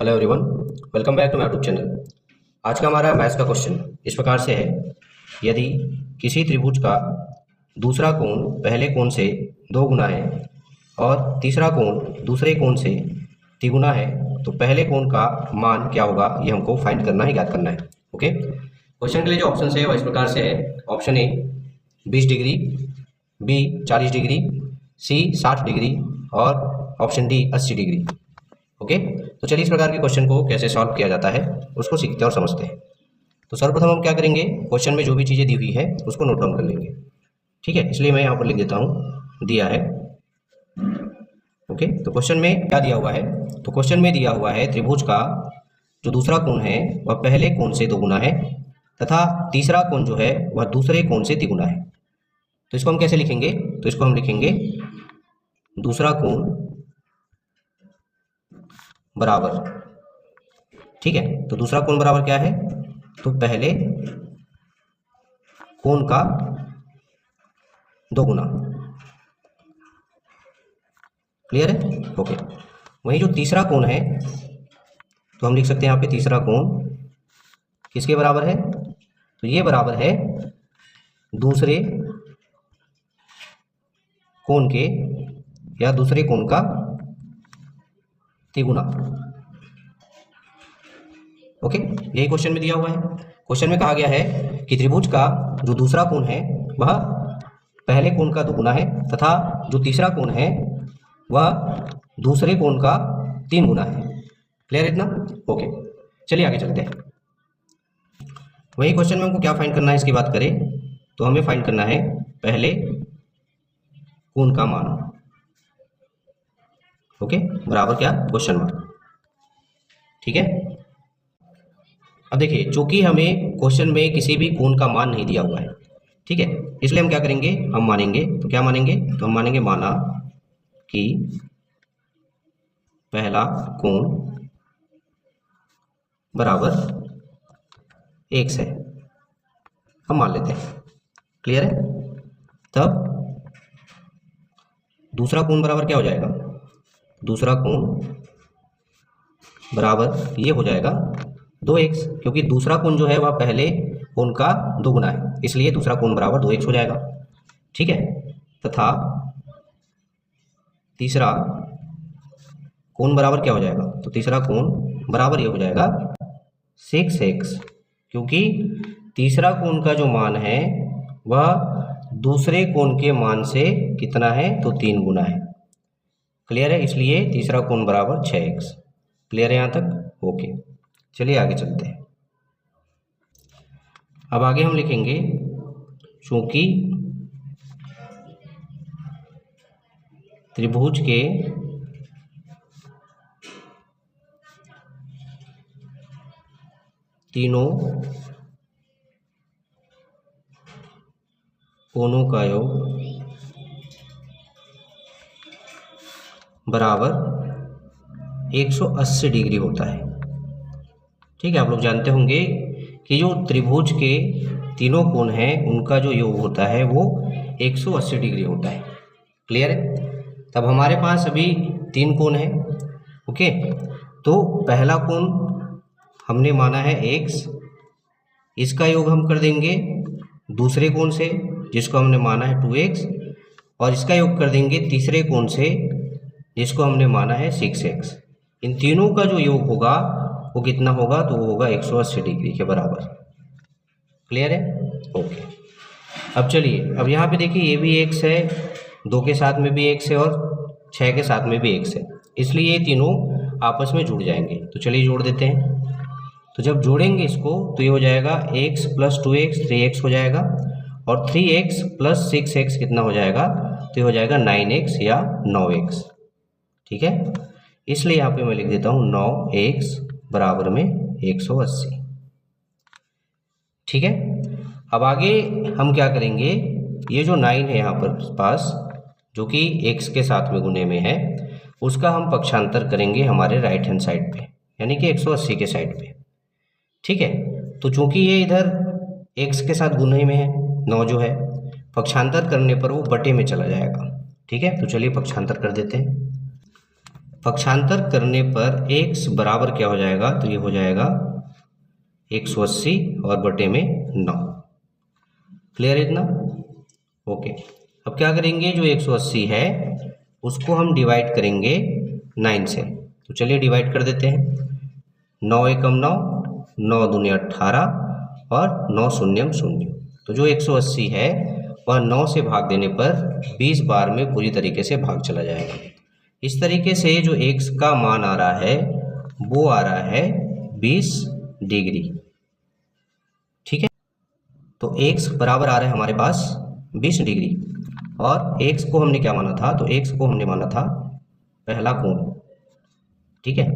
Hello everyone, welcome back to my YouTube channel. आज का हमारा मैथ्स का क्वेश्चन इस प्रकार से है। यदि किसी त्रिभुज का दूसरा कोण पहले कोण से 2 गुना है और तीसरा कोण दूसरे कोण से 3 गुना है तो पहले कोण का मान क्या होगा, ये हमको फाइंड करना है, ज्ञात करना है। ओके, क्वेश्चन के लिए जो ऑप्शन है वह इस प्रकार से है। Option A 20 degree, B 40 degree, C 60 degree और ऑप्शन डी 80 डिग्री। ओके, तो चलिए इस प्रकार के क्वेश्चन को कैसे सॉल्व किया जाता है उसको सीखते हैं और समझते हैं। तो सर्वप्रथम हम क्या करेंगे, क्वेश्चन में जो भी चीज़ें दी हुई है उसको नोट डाउन कर लेंगे। ठीक है, इसलिए मैं यहाँ पर लिख देता हूँ दिया है। ओके, तो क्वेश्चन में क्या दिया हुआ है, तो क्वेश्चन में दिया हुआ है त्रिभुज का जो दूसरा कोण है वह पहले कोण से 2 गुना है तथा तीसरा कोण जो है वह दूसरे कोण से 3 गुना है। तो इसको हम कैसे लिखेंगे, तो इसको हम लिखेंगे दूसरा कोण बराबर। ठीक है, तो दूसरा कोण बराबर क्या है, तो पहले कोण का 2 गुना। क्लियर है? ओके, वहीं जो तीसरा कोण है तो हम लिख सकते हैं यहाँ पे तीसरा कोण किसके बराबर है, तो ये बराबर है दूसरे कोण के या दूसरे कोण का 3 गुना। ओके, यही क्वेश्चन में दिया हुआ है। क्वेश्चन में कहा गया है कि त्रिभुज का जो दूसरा कोण है वह पहले कोण का 2 गुना है तथा जो तीसरा कोण है वह दूसरे कोण का 3 गुना है। क्लियर है इतना? ओके, चलिए आगे चलते हैं। वही क्वेश्चन में हमको क्या फाइंड करना है, इसकी बात करें तो हमें फाइंड करना है पहले कोण का मान। ओके, बराबर क्या, क्वेश्चन मार्क। ठीक है, अब देखिए चूंकि हमें क्वेश्चन में किसी भी कोण का मान नहीं दिया हुआ है, ठीक है, इसलिए हम क्या करेंगे, हम मानेंगे, तो क्या मानेंगे, तो हम मानेंगे माना कि पहला कोण बराबर x है, हम मान लेते हैं। क्लियर है? तब दूसरा कोण बराबर क्या हो जाएगा, दूसरा कोण बराबर ये हो जाएगा 2x, क्योंकि दूसरा कोण जो है वह पहले कोण का 2 गुना है, इसलिए दूसरा कोण बराबर 2x हो जाएगा। ठीक है, तथा तीसरा कोण बराबर क्या हो जाएगा, तो तीसरा कोण बराबर ये हो जाएगा 6x, क्योंकि तीसरा कोण का जो मान है वह दूसरे कोण के मान से कितना है, तो 3 गुना है। क्लियर है? इसलिए तीसरा कोण बराबर 6x। क्लियर है यहाँ तक? ओके, चलिए आगे चलते हैं। अब आगे हम लिखेंगे चूंकि त्रिभुज के तीनों कोणों का योग बराबर 180 डिग्री होता है। ठीक है, आप लोग जानते होंगे कि जो त्रिभुज के तीनों कोण हैं उनका जो योग होता है वो 180 डिग्री होता है। क्लियर है? तब हमारे पास अभी 3 कोण हैं। ओके, तो पहला कोण हमने माना है x, इसका योग हम कर देंगे दूसरे कोण से जिसको हमने माना है 2x, और इसका योग कर देंगे तीसरे कोण से जिसको हमने माना है 6x। इन तीनों का जो योग होगा वो कितना होगा, तो वो होगा 180 डिग्री के बराबर। क्लियर है? ओके, अब चलिए, अब यहाँ पे देखिए ये भी x है, 2 के साथ में भी x है और 6 के साथ में भी x है, इसलिए ये तीनों आपस में जुड़ जाएंगे। तो चलिए जोड़ देते हैं। तो जब जोड़ेंगे इसको तो ये हो जाएगा x प्लस 2x 3x हो जाएगा, और 3x प्लस 6x कितना हो जाएगा, तो ये हो जाएगा 9x या 9x। ठीक है, इसलिए यहाँ पे मैं लिख देता हूँ 9x बराबर में 180। ठीक है, अब आगे हम क्या करेंगे, ये जो 9 है यहाँ पर पास जो कि x के साथ में गुने में है, उसका हम पक्षांतर करेंगे हमारे राइट हैंड साइड पे, यानी कि 180 के साइड पे। ठीक है, तो चूंकि ये इधर x के साथ गुने में है, 9 जो है, पक्षांतर करने पर वो बटे में चला जाएगा। ठीक है, तो चलिए पक्षांतर कर देते हैं। पक्षांतर करने पर x बराबर क्या हो जाएगा, तो ये हो जाएगा 180 और बटे में 9। क्लियर है इतना? ओके। अब क्या करेंगे, जो 180 है उसको हम डिवाइड करेंगे 9 से। तो चलिए डिवाइड कर देते हैं। 9 एकम 9, 9 दूनी 18 और 9 शून्यम 0। तो जो 180 है वह 9 से भाग देने पर 20 बार में पूरी तरीके से भाग चला जाएगा। इस तरीके से जो x का मान आ रहा है वो आ रहा है 20 डिग्री। ठीक है, तो x बराबर आ रहा है हमारे पास 20 डिग्री। और x को हमने क्या माना था, तो x को हमने माना था पहला कोण। ठीक है,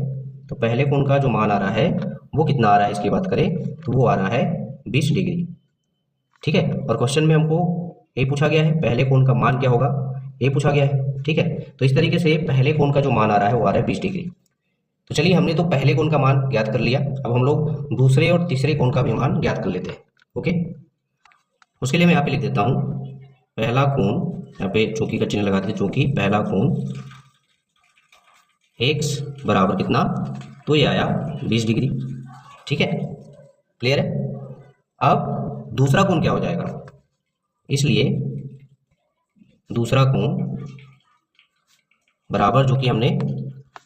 तो पहले कोण का जो मान आ रहा है वो कितना आ रहा है, इसकी बात करें तो वो आ रहा है 20 डिग्री। ठीक है, और क्वेश्चन में हमको ये पूछा गया है पहले कोण का मान क्या होगा, ये पूछा गया है। ठीक है, तो इस तरीके से पहले कोण का जो मान आ रहा है वो आ रहा है 20 डिग्री। तो चलिए हमने तो पहले कोण का मान ज्ञात कर लिया, अब हम लोग दूसरे और तीसरे कोण का भी मान ज्ञात कर लेते हैं। ओके, उसके लिए मैं यहाँ पे लिख देता हूँ पहला कोण, यहाँ पे चौकी का चिन्ह लगा देते हैं, चौकी पहला कोण x बराबर कितना, तो ये आया 20 डिग्री। ठीक है, क्लियर है? अब दूसरा कोण क्या हो जाएगा, इसलिए दूसरा कोण बराबर जो कि हमने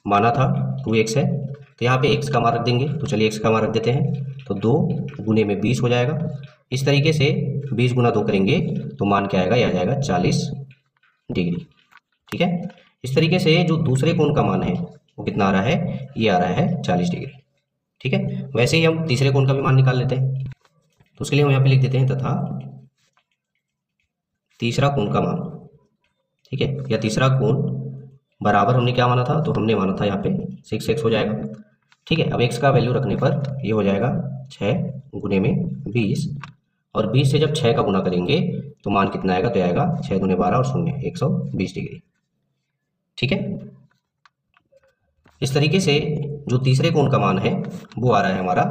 माना था 2x है, तो यहाँ पे x का मान रख देंगे। तो चलिए x का मान रख देते हैं, तो 2 गुने में 20 हो जाएगा। इस तरीके से 20 गुना 2 करेंगे तो मान क्या आएगा, यह आ जाएगा 40 डिग्री। ठीक है, इस तरीके से जो दूसरे कोण का मान है वो कितना आ रहा है, ये आ रहा है 40 डिग्री। ठीक है, वैसे ही हम तीसरे कोण का भी मान निकाल लेते हैं। तो उसके लिए हम यहाँ पे लिख देते हैं तथा तीसरा कोण का मान। ठीक है, या तीसरा कोण बराबर हमने क्या माना था, तो हमने माना था यहाँ पे 6x हो जाएगा। ठीक है, अब x का वैल्यू रखने पर ये हो जाएगा 6 गुने में 20, और 20 से जब 6 का गुना करेंगे तो मान कितना आएगा, तो आएगा 6 दूने 12 और 0 120 डिग्री। ठीक है, इस तरीके से जो तीसरे कोण का मान है वो आ रहा है हमारा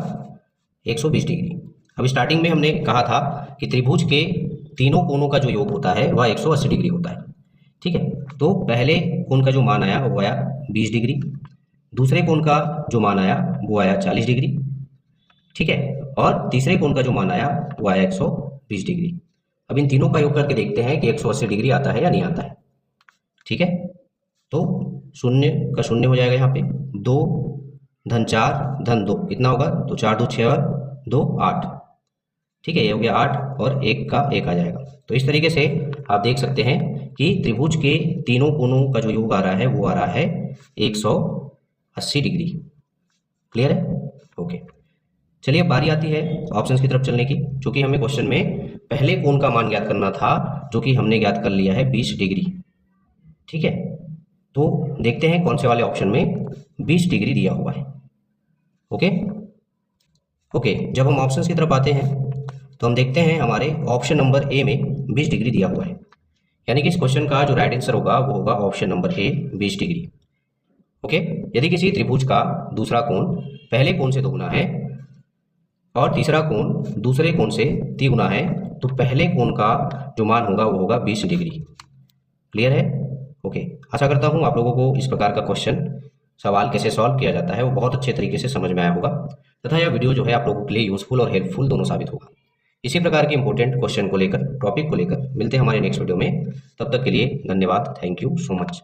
120 डिग्री। अब स्टार्टिंग में हमने कहा था कि त्रिभुज के तीनों कोणों का जो योग होता है वह 180 डिग्री होता है। ठीक है, तो पहले कोण का जो मान आया वो आया 20 डिग्री, दूसरे कोण का जो मान आया वो आया 40 डिग्री। ठीक है, और तीसरे कोण का जो मान आया वो आया 120 डिग्री। अब इन तीनों का योग करके देखते हैं कि 180 डिग्री आता है या नहीं आता है। ठीक है, तो 0 का 0 हो जाएगा यहाँ पे, 2 धन 4 धन 2 कितना होगा, तो 4 2 6 और 2 8। ठीक है, ये हो गया 8 और 1 का 1 आ जाएगा। तो इस तरीके से आप देख सकते हैं कि त्रिभुज के तीनों कोणों का जो योग आ रहा है वो आ रहा है 180 डिग्री। क्लियर है? ओके, चलिए अब बारी आती है ऑप्शंस की तरफ चलने की, क्योंकि हमें क्वेश्चन में पहले कोण का मान ज्ञात करना था जो कि हमने ज्ञात कर लिया है 20 डिग्री। ठीक है, तो देखते हैं कौन से वाले ऑप्शन में 20 डिग्री दिया हुआ है। ओके ओके, जब हम ऑप्शंस की तरफ आते हैं तो हम देखते हैं हमारे ऑप्शन नंबर ए में 20 डिग्री दिया हुआ है, यानी कि इस क्वेश्चन का जो राइट आंसर होगा वो होगा option number A 20 degree. Okay, यदि किसी त्रिभुज का दूसरा कोण पहले कोण से दोगुना है और तीसरा कोण दूसरे कोण से तिगुना है, तो पहले कोण का जो मान होगा वो होगा 20 डिग्री। क्लियर है? ओके, आशा करता हूँ आप लोगों को इस प्रकार का क्वेश्चन सवाल कैसे सॉल्व किया जाता है वो बहुत अच्छे तरीके से समझ में आया होगा, तथा यह वीडियो जो है आप लोगों के लिए यूजफुल और हेल्पफुल दोनों साबित होगा। इसी प्रकार के इंपॉर्टेंट क्वेश्चन को लेकर, टॉपिक को लेकर मिलते हैं हमारे नेक्स्ट वीडियो में। तब तक के लिए धन्यवाद। Thank you so much.